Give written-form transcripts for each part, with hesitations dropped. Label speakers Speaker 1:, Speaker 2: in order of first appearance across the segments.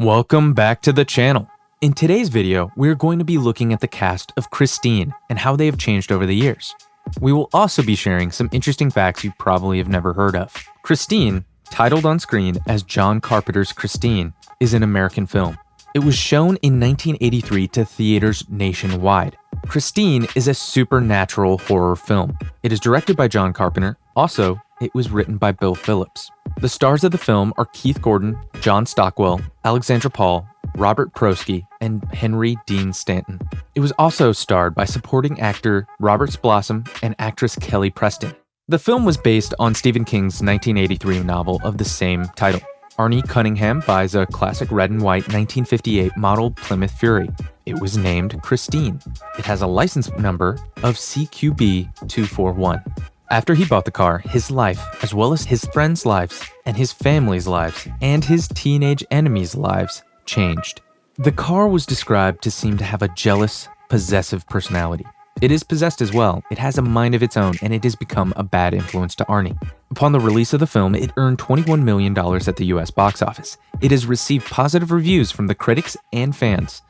Speaker 1: Welcome back to the channel. In today's video, we're going to be looking at the cast of Christine and how they have changed over the years. We will also be sharing some interesting facts you probably have never heard of. Christine, titled on screen as John Carpenter's Christine, is an American film. It was shown in 1983 to theaters nationwide. Christine is a supernatural horror film. It is directed by John Carpenter. Also, it was written by Bill Phillips. The stars of the film are Keith Gordon, John Stockwell, Alexandra Paul, Robert Prosky, and Henry Dean Stanton. It was also starred by supporting actor Robert Blossom and actress Kelly Preston. The film was based on Stephen King's 1983 novel of the same title. Arnie Cunningham buys a classic red and white 1958 model Plymouth Fury. It was named Christine. It has a license number of CQB241. After he bought the car, his life, as well as his friends' lives, and his family's lives, and his teenage enemies' lives, changed. The car was described to seem to have a jealous, possessive personality. It is possessed as well. It has a mind of its own, and it has become a bad influence to Arnie. Upon the release of the film, it earned $21 million at the US box office. It has received positive reviews from the critics and fans.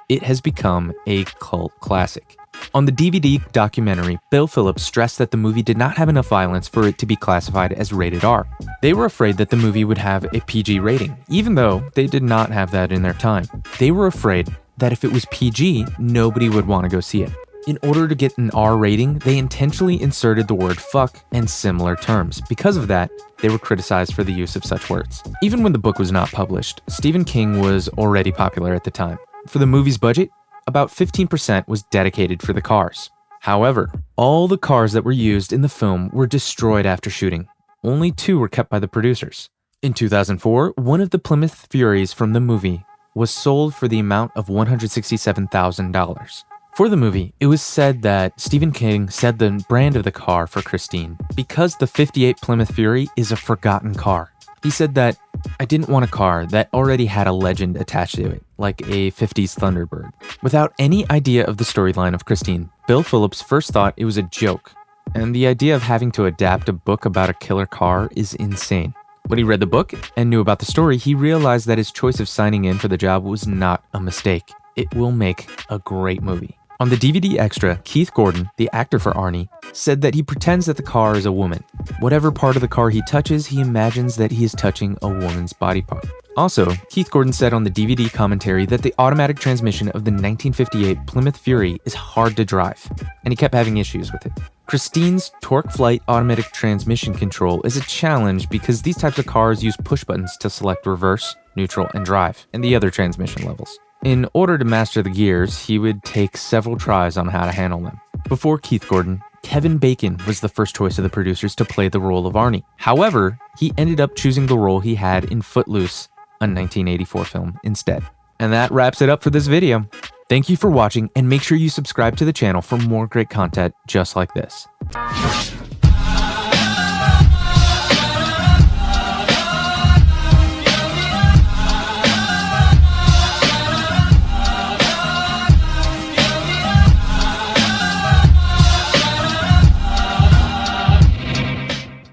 Speaker 1: It has become a cult classic. On the DVD documentary, Bill Phillips stressed that the movie did not have enough violence for it to be classified as rated R. They were afraid that the movie would have a PG rating, even though they did not have that in their time. They were afraid that if it was PG, nobody would want to go see it. In order to get an R rating, they intentionally inserted the word fuck and similar terms. Because of that, they were criticized for the use of such words. Even when the book was not published, Stephen King was already popular at the time. For the movie's budget, about 15% was dedicated for the cars. However, all the cars that were used in the film were destroyed after shooting. Only 2 were kept by the producers. In 2004, one of the Plymouth Furies from the movie was sold for the amount of $167,000. For the movie, it was said that Stephen King said the brand of the car for Christine because the 58 Plymouth Fury is a forgotten car. He said that, "I didn't want a car that already had a legend attached to it, like a 50s Thunderbird." Without any idea of the storyline of Christine, Bill Phillips first thought it was a joke, and the idea of having to adapt a book about a killer car is insane. When he read the book and knew about the story, he realized that his choice of signing in for the job was not a mistake. It will make a great movie. On the DVD extra, Keith Gordon, the actor for Arnie, said that he pretends that the car is a woman. Whatever part of the car he touches, he imagines that he is touching a woman's body part. Also, Keith Gordon said on the DVD commentary that the automatic transmission of the 1958 Plymouth Fury is hard to drive, and he kept having issues with it. Christine's Torque Flight automatic transmission control is a challenge because these types of cars use push buttons to select reverse, neutral, and drive, and the other transmission levels. In order to master the gears, he would take several tries on how to handle them. Before Keith Gordon, Kevin Bacon was the first choice of the producers to play the role of Arnie. However, he ended up choosing the role he had in Footloose, a 1984 film, instead. And that wraps it up for this video. Thank you for watching, and make sure you subscribe to the channel for more great content just like this.